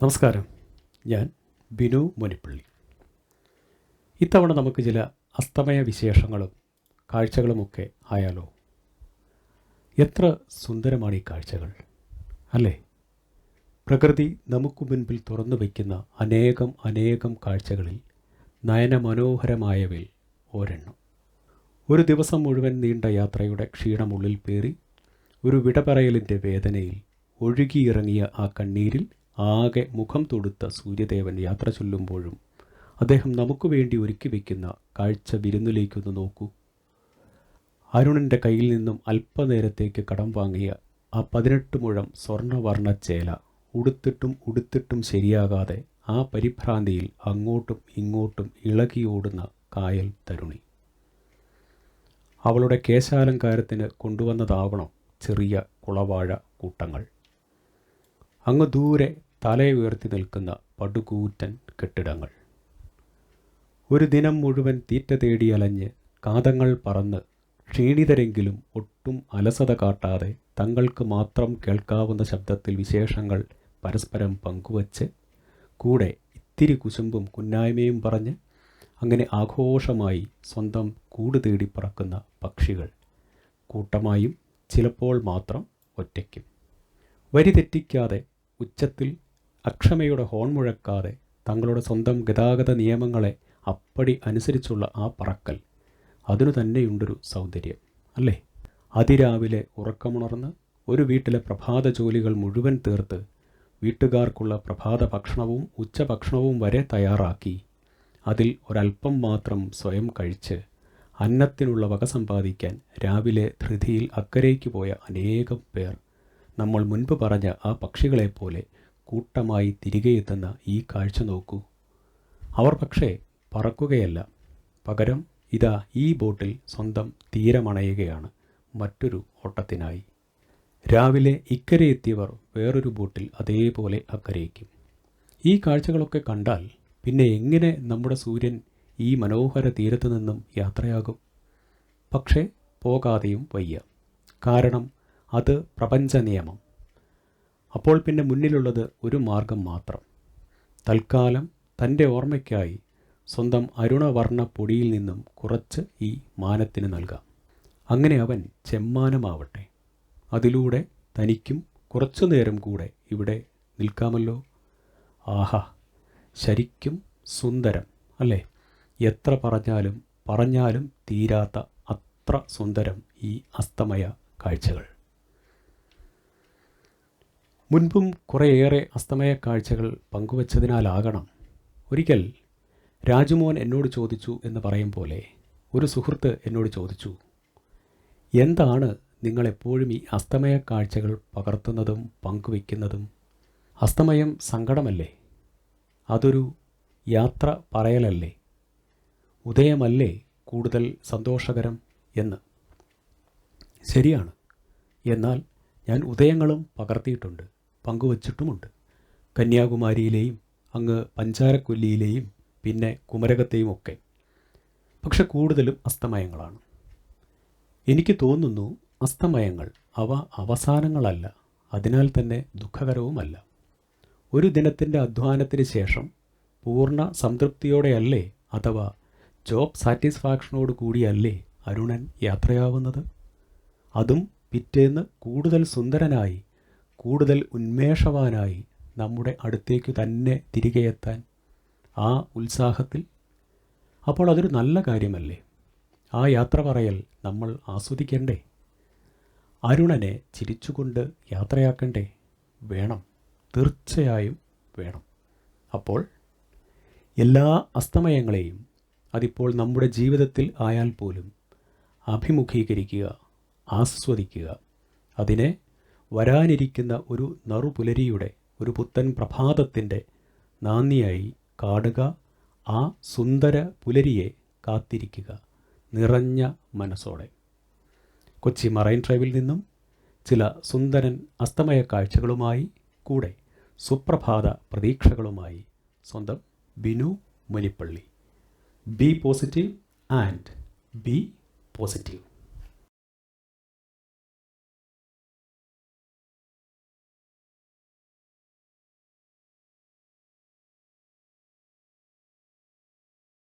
നമസ്കാരം, ഞാൻ ബിനു മുനിപ്പള്ളി. ഇത്തവണ നമുക്ക് ചില അസ്തമയ വിശേഷങ്ങളും കാഴ്ചകളുമൊക്കെ ആയാലോ? എത്ര സുന്ദരമാണ് ഈ കാഴ്ചകൾ അല്ലേ? പ്രകൃതി നമുക്ക് മുൻപിൽ തുറന്നു വയ്ക്കുന്ന അനേകം കാഴ്ചകളിൽ നയനമനോഹരമായവയിൽ ഒരെണ്ണം. ഒരു ദിവസം മുഴുവൻ നീണ്ട യാത്രയുടെ ക്ഷീണമുള്ളിൽ പേറി ഒരു വിടപറയലിൻ്റെ വേദനയിൽ ഒഴുകിയിറങ്ങിയ ആ കണ്ണീരിൽ ആകെ മുഖം തൊടുത്ത സൂര്യദേവൻ യാത്ര ചൊല്ലുമ്പോഴും അദ്ദേഹം നമുക്ക് വേണ്ടി ഒരുക്കി വയ്ക്കുന്ന കാഴ്ച വിരുന്നിലേക്കൊന്ന് നോക്കൂ. അരുണൻ്റെ കയ്യിൽ നിന്നും അല്പനേരത്തേക്ക് കടം വാങ്ങിയ ആ 18 മുഴം സ്വർണ്ണവർണ്ണ ചേല ഉടുത്തിട്ടും ശരിയാകാതെ ആ പരിഭ്രാന്തിയിൽ അങ്ങോട്ടും ഇങ്ങോട്ടും ഇളകിയോടുന്ന കായൽ തരുണി. അവളുടെ കേശാലങ്കാരത്തിന് കൊണ്ടുവന്നതാവണം ചെറിയ കുളവാഴ കൂട്ടങ്ങൾ. അങ്ങ് ദൂരെ തലയുയർത്തി നിൽക്കുന്ന പടുകൂറ്റൻ കെട്ടിടങ്ങൾ. ഒരു ദിനം മുഴുവൻ തീറ്റ തേടി അലഞ്ഞ് കാതങ്ങൾ പറന്ന് ക്ഷീണിതരെങ്കിലും ഒട്ടും അലസത കാട്ടാതെ തങ്ങൾക്ക് മാത്രം കേൾക്കാവുന്ന ശബ്ദത്തിൽ വിശേഷങ്ങൾ പരസ്പരം പങ്കുവച്ച് കൂടെ ഇത്തിരി കുശുമ്പും കുന്നായ്മയും പറഞ്ഞ് അങ്ങനെ ആഘോഷമായി സ്വന്തം കൂട് തേടി പറക്കുന്ന പക്ഷികൾ, കൂട്ടമായും ചിലപ്പോൾ മാത്രം ഒറ്റയ്ക്കും. വരി തെറ്റിക്കാതെ ഉച്ചത്തിൽ അക്ഷമയുടെ ഹോൺ മുഴക്കാതെ തങ്ങളുടെ സ്വന്തം ഗതാഗത നിയമങ്ങളെ അപ്പടി അനുസരിച്ചുള്ള ആ പറക്കൽ, അതിനു തന്നെയുണ്ടൊരു സൗന്ദര്യം അല്ലേ? അതിരാവിലെ ഉറക്കമുണർന്ന് ഒരു വീട്ടിലെ പ്രഭാത ജോലികൾ മുഴുവൻ തീർത്ത് വീട്ടുകാർക്കുള്ള പ്രഭാത ഭക്ഷണവും ഉച്ചഭക്ഷണവും വരെ തയ്യാറാക്കി അതിൽ ഒരൽപ്പം മാത്രം സ്വയം കഴിച്ച് അന്നത്തിനുള്ള വക സമ്പാദിക്കാൻ രാവിലെ ധൃതിയിൽ അക്കരയ്ക്ക് പോയ അനേകം പേർ നമ്മൾ മുൻപ് പറഞ്ഞ ആ പക്ഷികളെപ്പോലെ കൂട്ടമായി തിരികെ എത്തുന്ന ഈ കാഴ്ച നോക്കൂ. അവർ പക്ഷേ പറക്കുകയല്ല, പകരം ഇതാ ഈ ബോട്ടിൽ സ്വന്തം തീരമണയുകയാണ് മറ്റൊരു ഓട്ടത്തിനായി. രാവിലെ ഇക്കരെ എത്തിയവർ വേറൊരു ബോട്ടിൽ അതേപോലെ അക്കരയ്ക്കും. ഈ കാഴ്ചകളൊക്കെ കണ്ടാൽ പിന്നെ എങ്ങനെ നമ്മുടെ സൂര്യൻ ഈ മനോഹര തീരത്തു നിന്നും യാത്രയാകും? പക്ഷേ പോകാതെയും വയ്യ. കാരണം അത് പ്രപഞ്ച നിയമം. അപ്പോൾ പിന്നെ മുന്നിലുള്ളത് ഒരു മാർഗം മാത്രം. തൽക്കാലം തൻ്റെ ഓർമ്മയ്ക്കായി സ്വന്തം അരുണവർണ്ണ പൊടിയിൽ നിന്നും കുറച്ച് ഈ മാനത്തിന് നൽകാം. അങ്ങനെ അവൻ ചെമ്മാനമാവട്ടെ. അതിലൂടെ തനിക്കും കുറച്ചു നേരം കൂടെ ഇവിടെ നിൽക്കാമല്ലോ. ആഹാ, ശരിക്കും സുന്ദരം അല്ലേ? എത്ര പറഞ്ഞാലും തീരാത്ത അത്ര സുന്ദരം ഈ അസ്തമയ കാഴ്ചകൾ. മുൻപും കുറേയേറെ അസ്തമയ കാഴ്ചകൾ പങ്കുവച്ചതിനാലാകണം ഒരിക്കൽ രാജുമോൻ എന്നോട് ചോദിച്ചു എന്ന് പറയും പോലെ ഒരു സുഹൃത്ത് എന്നോട് ചോദിച്ചു, എന്താണ് നിങ്ങളെപ്പോഴും ഈ അസ്തമയ കാഴ്ചകൾ പകർത്തുന്നതും പങ്കുവയ്ക്കുന്നതും? അസ്തമയം സങ്കടമല്ലേ? അതൊരു യാത്ര പറയലല്ലേ? ഉദയമല്ലേ കൂടുതൽ സന്തോഷകരം എന്ന്? ശരിയാണ്. എന്നാൽ ഞാൻ ഉദയങ്ങളും പകർത്തിയിട്ടുണ്ട്, പങ്കുവച്ചിട്ടുമുണ്ട്. കന്യാകുമാരിയിലെയും അങ്ങ് പഞ്ചാരക്കൊല്ലിയിലെയും പിന്നെ കുമരകത്തെയും ഒക്കെ. പക്ഷെ കൂടുതലും അസ്തമയങ്ങളാണ്. എനിക്ക് തോന്നുന്നു അസ്തമയങ്ങൾ അവ അവസാനങ്ങളല്ല, അതിനാൽ തന്നെ ദുഃഖകരവുമല്ല. ഒരു ദിനത്തിൻ്റെ അധ്വാനത്തിന് ശേഷം പൂർണ്ണ സംതൃപ്തിയോടെയല്ലേ, അഥവാ ജോബ് സാറ്റിസ്ഫാക്ഷനോട് കൂടിയല്ലേ അരുണൻ യാത്രയാവുന്നത്? അതും പിറ്റേന്ന് കൂടുതൽ സുന്ദരനായി, കൂടുതൽ ഉന്മേഷവാനായി നമ്മുടെ അടുത്തേക്കു തന്നെ തിരികെ എത്താൻ ആ ഉത്സാഹത്തിൽ. അപ്പോൾ അതൊരു നല്ല കാര്യമല്ലേ? ആ യാത്ര പറയൽ നമ്മൾ ആസ്വദിക്കണ്ടേ? അരുണനെ ചിരിച്ചുകൊണ്ട് യാത്രയാക്കണ്ടേ? വേണം, തീർച്ചയായും വേണം. അപ്പോൾ എല്ലാ അസ്തമയങ്ങളെയും, അതിപ്പോൾ നമ്മുടെ ജീവിതത്തിൽ ആയാൽ പോലും, അഭിമുഖീകരിക്കുക, ആസ്വദിക്കുക. അതിനെ വരാനിരിക്കുന്ന ഒരു നറുപുലരിയുടെ, ഒരു പുത്തൻ പ്രഭാതത്തിൻ്റെ നാന്ദിയായി കാണുക. ആ സുന്ദര പുലരിയെ കാത്തിരിക്കുക നിറഞ്ഞ മനസ്സോടെ. കൊച്ചി മറൈൻ ഡ്രൈവിൽ നിന്നും ചില സുന്ദരൻ അസ്തമയ കാഴ്ചകളുമായി, കൂടെ സുപ്രഭാത പ്രതീക്ഷകളുമായി സ്വന്തം Binu Munippally. Be positive and be positive.